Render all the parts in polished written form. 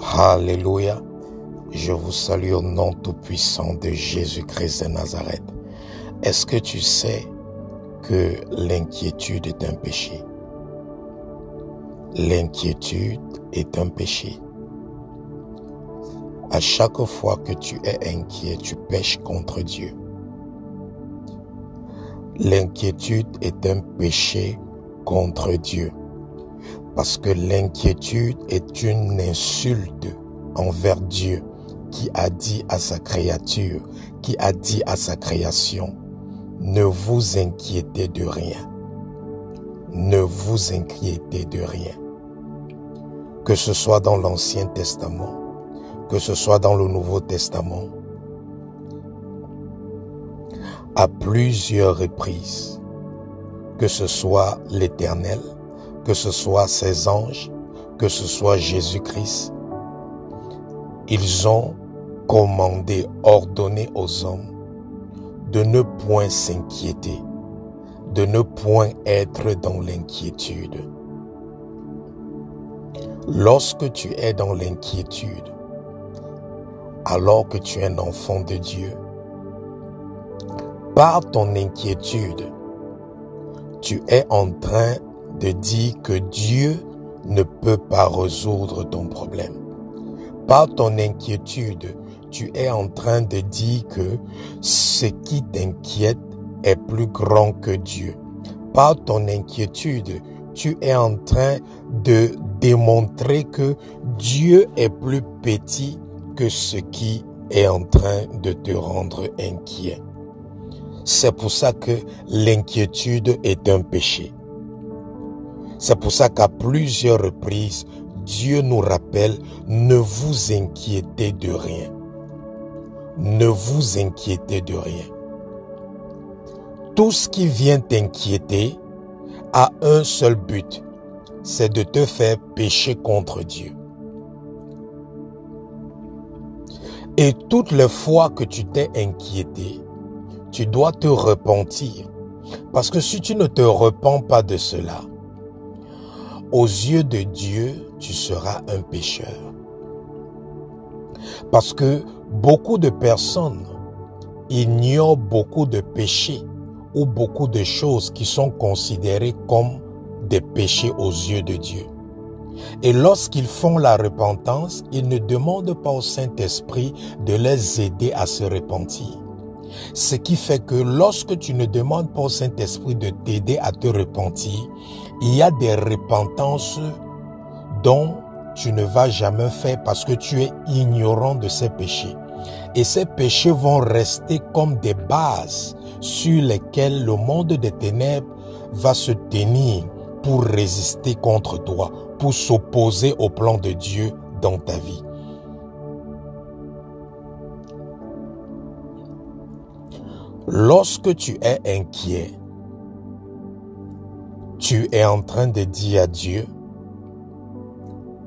Alléluia. Je vous salue au nom tout-puissant de Jésus-Christ de Nazareth. Est-ce que tu sais que l'inquiétude est un péché? L'inquiétude est un péché. À chaque fois que tu es inquiet, tu pèches contre Dieu. L'inquiétude est un péché contre Dieu. Parce que l'inquiétude est une insulte envers Dieu qui a dit à sa créature, qui a dit à sa création, ne vous inquiétez de rien. Ne vous inquiétez de rien. Que ce soit dans l'Ancien Testament, que ce soit dans le Nouveau Testament, à plusieurs reprises, que ce soit l'Éternel, que ce soit ses anges, que ce soit Jésus-Christ, ils ont commandé, ordonné aux hommes de ne point s'inquiéter, de ne point être dans l'inquiétude. Lorsque tu es dans l'inquiétude, alors que tu es un enfant de Dieu, par ton inquiétude, tu es en train de dire que Dieu ne peut pas résoudre ton problème. Par ton inquiétude, tu es en train de dire que ce qui t'inquiète est plus grand que Dieu. Par ton inquiétude, tu es en train de démontrer que Dieu est plus petit que ce qui est en train de te rendre inquiet. C'est pour ça que l'inquiétude est un péché. C'est pour ça qu'à plusieurs reprises, Dieu nous rappelle, ne vous inquiétez de rien. Ne vous inquiétez de rien. Tout ce qui vient t'inquiéter a un seul but, c'est de te faire pécher contre Dieu. Et toutes les fois que tu t'es inquiété, tu dois te repentir. Parce que si tu ne te repens pas de cela, aux yeux de Dieu, tu seras un pécheur. Parce que beaucoup de personnes ignorent beaucoup de péchés ou beaucoup de choses qui sont considérées comme des péchés aux yeux de Dieu. Et lorsqu'ils font la repentance, ils ne demandent pas au Saint-Esprit de les aider à se repentir. Ce qui fait que lorsque tu ne demandes pas au Saint-Esprit de t'aider à te repentir, il y a des repentances dont tu ne vas jamais faire parce que tu es ignorant de ces péchés. Et ces péchés vont rester comme des bases sur lesquelles le monde des ténèbres va se tenir pour résister contre toi, pour s'opposer au plan de Dieu dans ta vie. Lorsque tu es inquiet, tu es en train de dire à Dieu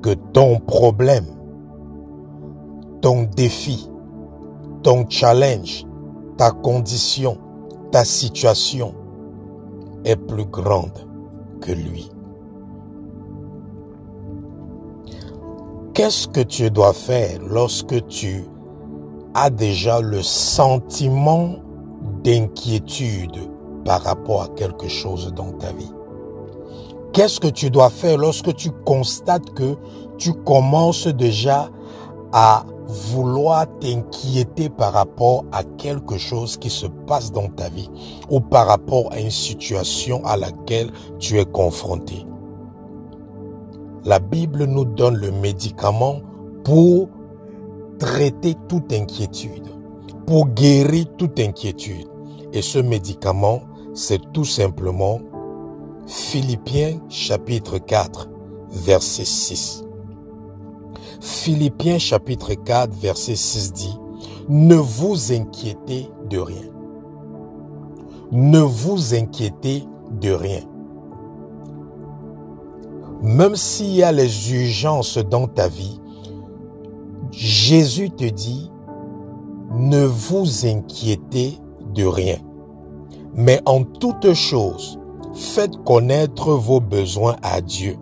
que ton problème, ton défi, ton challenge, ta condition, ta situation est plus grande que lui. Qu'est-ce que tu dois faire lorsque tu as déjà le sentiment d'inquiétude par rapport à quelque chose dans ta vie? Qu'est-ce que tu dois faire lorsque tu constates que tu commences déjà à vouloir t'inquiéter par rapport à quelque chose qui se passe dans ta vie ou par rapport à une situation à laquelle tu es confronté? La Bible nous donne le médicament pour traiter toute inquiétude, pour guérir toute inquiétude. Et ce médicament, c'est tout simplement Philippiens chapitre 4, verset 6. Philippiens chapitre 4, verset 6 dit, ne vous inquiétez de rien. Ne vous inquiétez de rien. Même s'il y a les urgences dans ta vie, Jésus te dit, ne vous inquiétez de rien. Mais en toute chose, faites connaître vos besoins à Dieu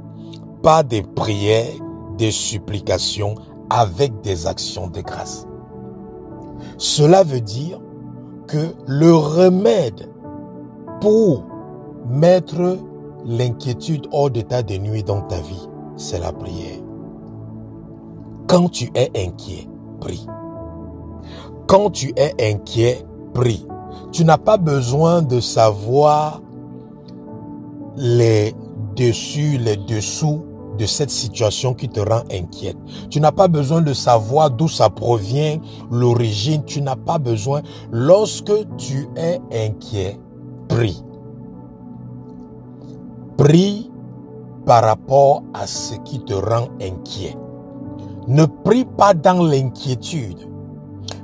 par des prières, des supplications avec des actions de grâce. Cela veut dire que le remède pour mettre l'inquiétude hors d'état de nuit dans ta vie, c'est la prière. Quand tu es inquiet, prie. Quand tu es inquiet, prie. Tu n'as pas besoin de savoir les dessus, les dessous de cette situation qui te rend inquiète. Tu n'as pas besoin de savoir d'où ça provient, l'origine. Tu n'as pas besoin. Lorsque tu es inquiet, prie. Prie par rapport à ce qui te rend inquiet. Ne prie pas dans l'inquiétude.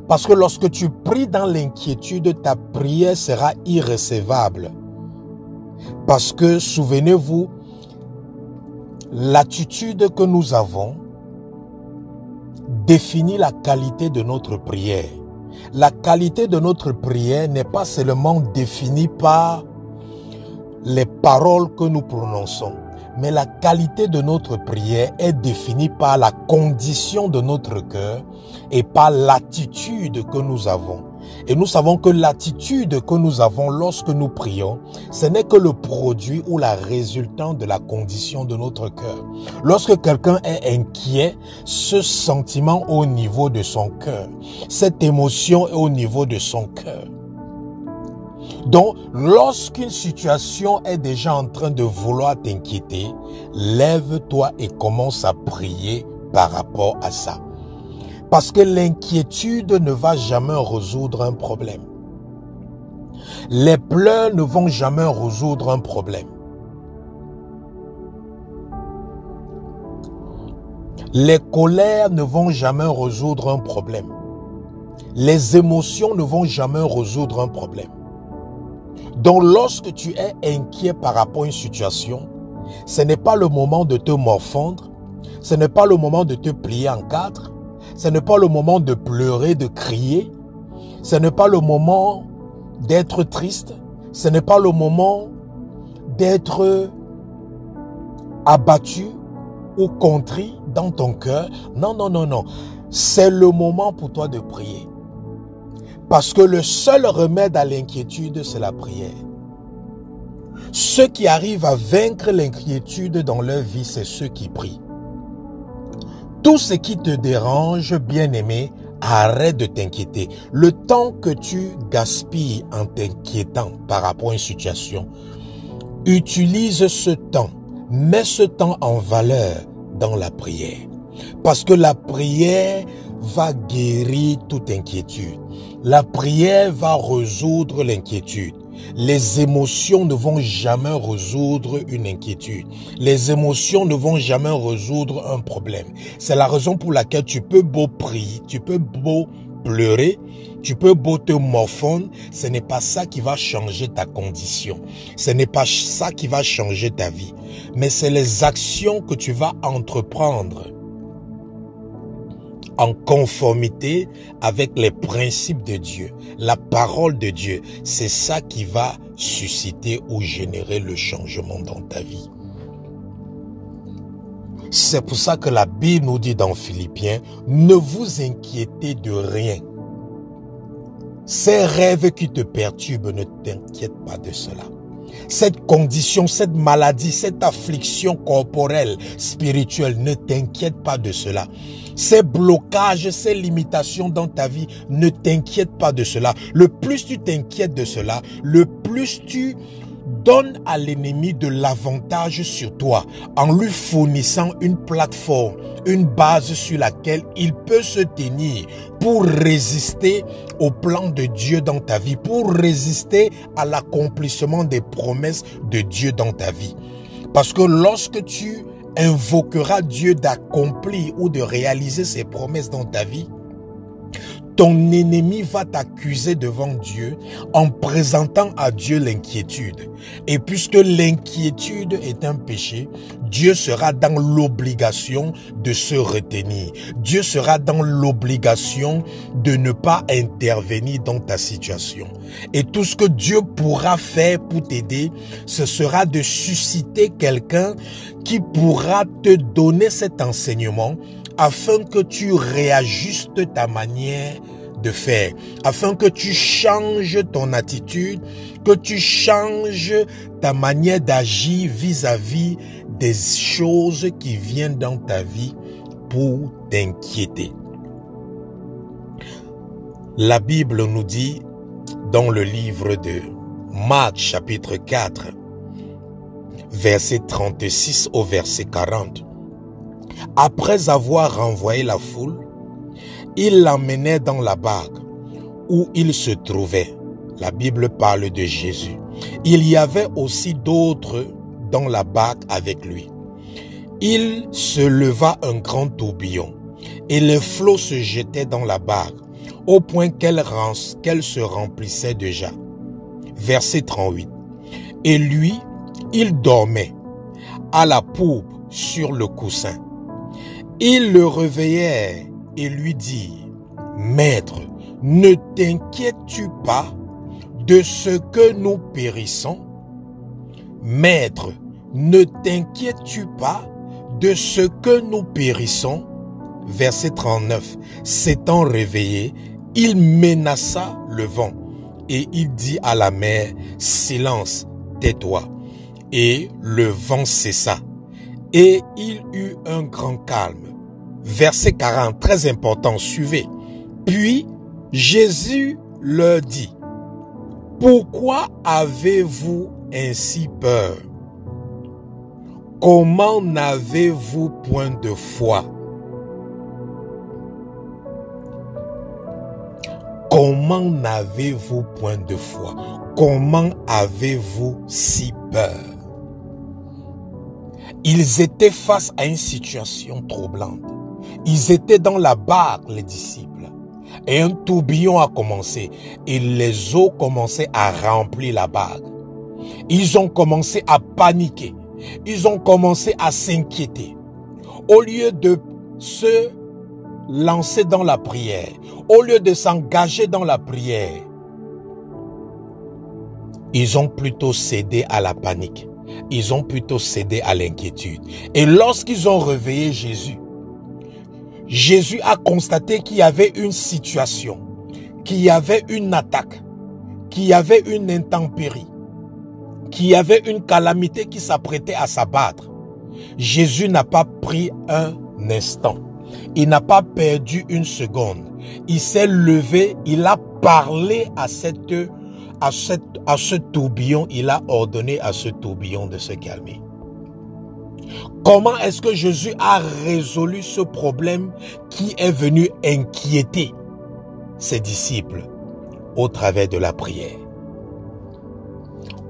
Parce que lorsque tu pries dans l'inquiétude, ta prière sera irrecevable. Parce que, souvenez-vous, l'attitude que nous avons définit la qualité de notre prière. La qualité de notre prière n'est pas seulement définie par les paroles que nous prononçons, mais la qualité de notre prière est définie par la condition de notre cœur et par l'attitude que nous avons. Et nous savons que l'attitude que nous avons lorsque nous prions, ce n'est que le produit ou la résultante de la condition de notre cœur. Lorsque quelqu'un est inquiet, ce sentiment au niveau de son cœur, cette émotion est au niveau de son cœur. Donc, lorsqu'une situation est déjà en train de vouloir t'inquiéter, lève-toi et commence à prier par rapport à ça. Parce que l'inquiétude ne va jamais résoudre un problème. Les pleurs ne vont jamais résoudre un problème. Les colères ne vont jamais résoudre un problème. Les émotions ne vont jamais résoudre un problème. Donc lorsque tu es inquiet par rapport à une situation, ce n'est pas le moment de te morfondre, ce n'est pas le moment de te plier en quatre, ce n'est pas le moment de pleurer, de crier, ce n'est pas le moment d'être triste, ce n'est pas le moment d'être abattu ou contrit dans ton cœur. Non, non, non, non. C'est le moment pour toi de prier. Parce que le seul remède à l'inquiétude, c'est la prière. Ceux qui arrivent à vaincre l'inquiétude dans leur vie, c'est ceux qui prient. Tout ce qui te dérange, bien-aimé, arrête de t'inquiéter. Le temps que tu gaspilles en t'inquiétant par rapport à une situation, utilise ce temps, mets ce temps en valeur dans la prière. Parce que la prière va guérir toute inquiétude. La prière va résoudre l'inquiétude. Les émotions ne vont jamais résoudre une inquiétude. Les émotions ne vont jamais résoudre un problème. C'est la raison pour laquelle tu peux beau prier, tu peux beau pleurer, tu peux beau te morfondre, ce n'est pas ça qui va changer ta condition. Ce n'est pas ça qui va changer ta vie. Mais c'est les actions que tu vas entreprendre en conformité avec les principes de Dieu, la parole de Dieu. C'est ça qui va susciter ou générer le changement dans ta vie. C'est pour ça que la Bible nous dit dans Philippiens, ne vous inquiétez de rien. Ces rêves qui te perturbent, ne t'inquiète pas de cela. Cette condition, cette maladie, cette affliction corporelle, spirituelle, ne t'inquiète pas de cela. Ces blocages, ces limitations dans ta vie, ne t'inquiète pas de cela. Le plus tu t'inquiètes de cela, le plus tu donnes à l'ennemi de l'avantage sur toi en lui fournissant une plateforme, une base sur laquelle il peut se tenir pour résister au plan de Dieu dans ta vie, pour résister à l'accomplissement des promesses de Dieu dans ta vie. Parce que lorsque tu invoqueras Dieu d'accomplir ou de réaliser ses promesses dans ta vie, ton ennemi va t'accuser devant Dieu en présentant à Dieu l'inquiétude. Et puisque l'inquiétude est un péché, Dieu sera dans l'obligation de se retenir. Dieu sera dans l'obligation de ne pas intervenir dans ta situation. Et tout ce que Dieu pourra faire pour t'aider, ce sera de susciter quelqu'un qui pourra te donner cet enseignement afin que tu réajustes ta manière de faire, afin que tu changes ton attitude, que tu changes ta manière d'agir vis-à-vis des choses qui viennent dans ta vie pour t'inquiéter. La Bible nous dit dans le livre de Marc chapitre 4, verset 36 au verset 40. Après avoir renvoyé la foule, il l'emmenait dans la barque où il se trouvait. La Bible parle de Jésus. Il y avait aussi d'autres dans la barque avec lui. Il se leva un grand tourbillon et les flots se jetaient dans la barque au point qu'elle se remplissait déjà. Verset 38. Et lui, il dormait à la poupe sur le coussin. Ils le réveillèrent et lui dirent, « Maître, ne t'inquiètes-tu pas de ce que nous périssons? Maître, ne t'inquiètes-tu pas de ce que nous périssons? » Verset 39. S'étant réveillé, il menaça le vent et il dit à la mer, « Silence, tais-toi. » Et le vent cessa et il eut un grand calme. Verset 40, très important, suivez. Puis Jésus leur dit, « Pourquoi avez-vous ainsi peur? Comment n'avez-vous point de foi? » Comment n'avez-vous point de foi? Comment avez-vous si peur? Ils étaient face à une situation troublante. Ils étaient dans la barque, les disciples. Et un tourbillon a commencé. Et les eaux commençaient à remplir la barque. Ils ont commencé à paniquer. Ils ont commencé à s'inquiéter. Au lieu de se lancer dans la prière, au lieu de s'engager dans la prière, ils ont plutôt cédé à la panique. Ils ont plutôt cédé à l'inquiétude. Et lorsqu'ils ont réveillé Jésus, Jésus a constaté qu'il y avait une situation, qu'il y avait une attaque, qu'il y avait une intempérie, qu'il y avait une calamité qui s'apprêtait à s'abattre. Jésus n'a pas pris un instant. Il n'a pas perdu une seconde. Il s'est levé, il a parlé à ce tourbillon, il a ordonné à ce tourbillon de se calmer. Comment est-ce que Jésus a résolu ce problème qui est venu inquiéter ses disciples? Au travers de la prière.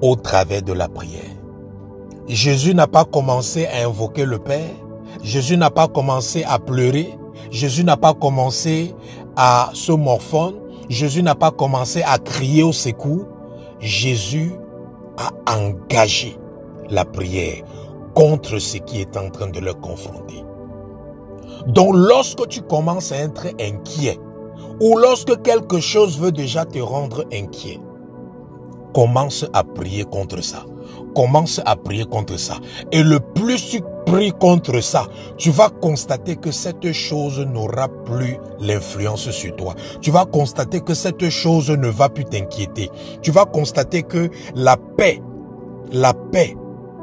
Au travers de la prière. Jésus n'a pas commencé à invoquer le Père. Jésus n'a pas commencé à pleurer. Jésus n'a pas commencé à se morfondre. Jésus n'a pas commencé à crier au secours. Jésus a engagé la prière contre ce qui est en train de le confronter. Donc lorsque tu commences à être inquiet, ou lorsque quelque chose veut déjà te rendre inquiet, commence à prier contre ça. Commence à prier contre ça. Et le plus tu pries contre ça, tu vas constater que cette chose n'aura plus l'influence sur toi. Tu vas constater que cette chose ne va plus t'inquiéter. Tu vas constater que la paix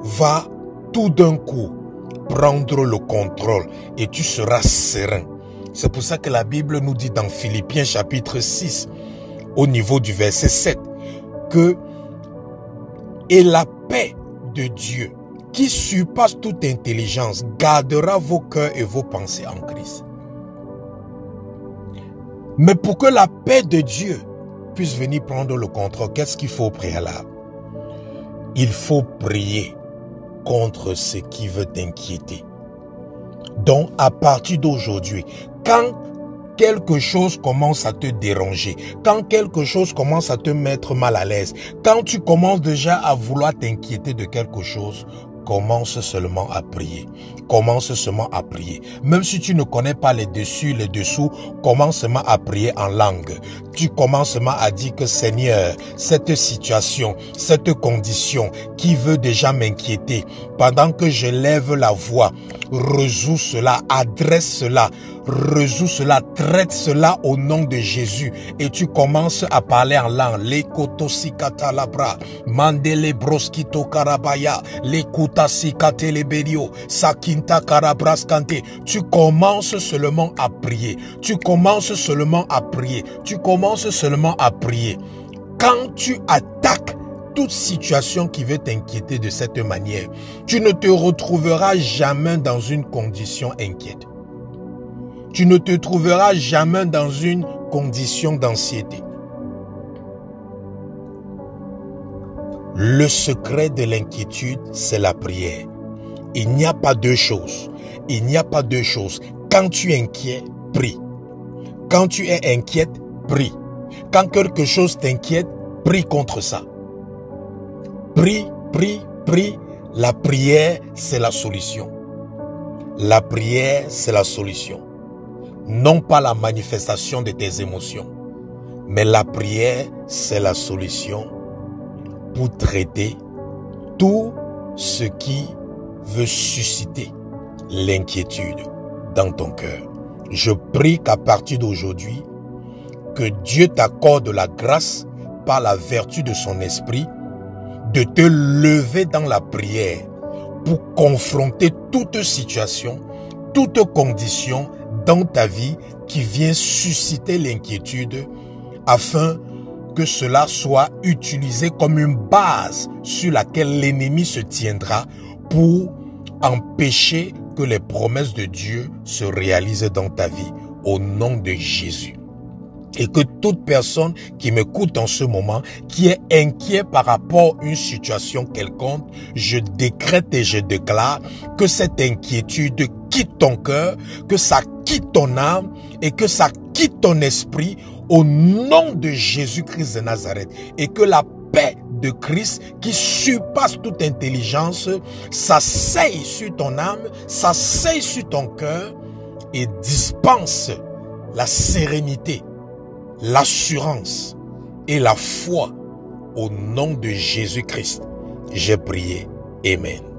va tout d'un coup prendre le contrôle et tu seras serein. C'est pour ça que la Bible nous dit dans Philippiens chapitre 6, au niveau du verset 7, que et la paix de Dieu, qui surpasse toute intelligence, gardera vos cœurs et vos pensées en Christ. Mais pour que la paix de Dieu puisse venir prendre le contrôle, qu'est-ce qu'il faut au préalable? Il faut prier contre ce qui veut t'inquiéter. Donc, à partir d'aujourd'hui, quand quelque chose commence à te déranger, quand quelque chose commence à te mettre mal à l'aise, quand tu commences déjà à vouloir t'inquiéter de quelque chose, commence seulement à prier. Commence seulement à prier. Même si tu ne connais pas les dessus, les dessous, commence seulement à prier en langue. Tu commences seulement à dire que Seigneur, cette situation, cette condition qui veut déjà m'inquiéter, pendant que je lève la voix, résous cela, adresse cela, résous cela, traite cela au nom de Jésus. Et tu commences à parler en langue. Les kotosikata labra, mandele broskito karabaya, les kutasikate leberio, sakinta karabraskante. Tu commences seulement à prier. Tu commences seulement à prier. Tu commences seulement à prier. Quand tu attaques toute situation qui veut t'inquiéter de cette manière, tu ne te retrouveras jamais dans une condition inquiète. Tu ne te trouveras jamais dans une condition d'anxiété. Le secret de l'inquiétude, c'est la prière. Il n'y a pas deux choses. Il n'y a pas deux choses. Quand tu es inquiet, prie. Quand tu es inquiète, prie. Quand quelque chose t'inquiète, prie contre ça. Prie, prie, prie. La prière, c'est la solution. La prière, c'est la solution. Non pas la manifestation de tes émotions, mais la prière, c'est la solution pour traiter tout ce qui veut susciter l'inquiétude dans ton cœur. Je prie qu'à partir d'aujourd'hui, que Dieu t'accorde la grâce par la vertu de son esprit de te lever dans la prière pour confronter toute situation, toute condition dans ta vie qui vient susciter l'inquiétude afin que cela soit utilisé comme une base sur laquelle l'ennemi se tiendra pour empêcher que les promesses de Dieu se réalisent dans ta vie au nom de Jésus. Et que toute personne qui m'écoute en ce moment, qui est inquiet par rapport à une situation quelconque, je décrète et je déclare que cette inquiétude quitte ton cœur, que ça quitte ton âme et que ça quitte ton esprit au nom de Jésus-Christ de Nazareth. Et que la paix de Christ qui surpasse toute intelligence s'asseye sur ton âme, s'asseye sur ton cœur et dispense la sérénité, l'assurance et la foi au nom de Jésus-Christ. J'ai prié. Amen.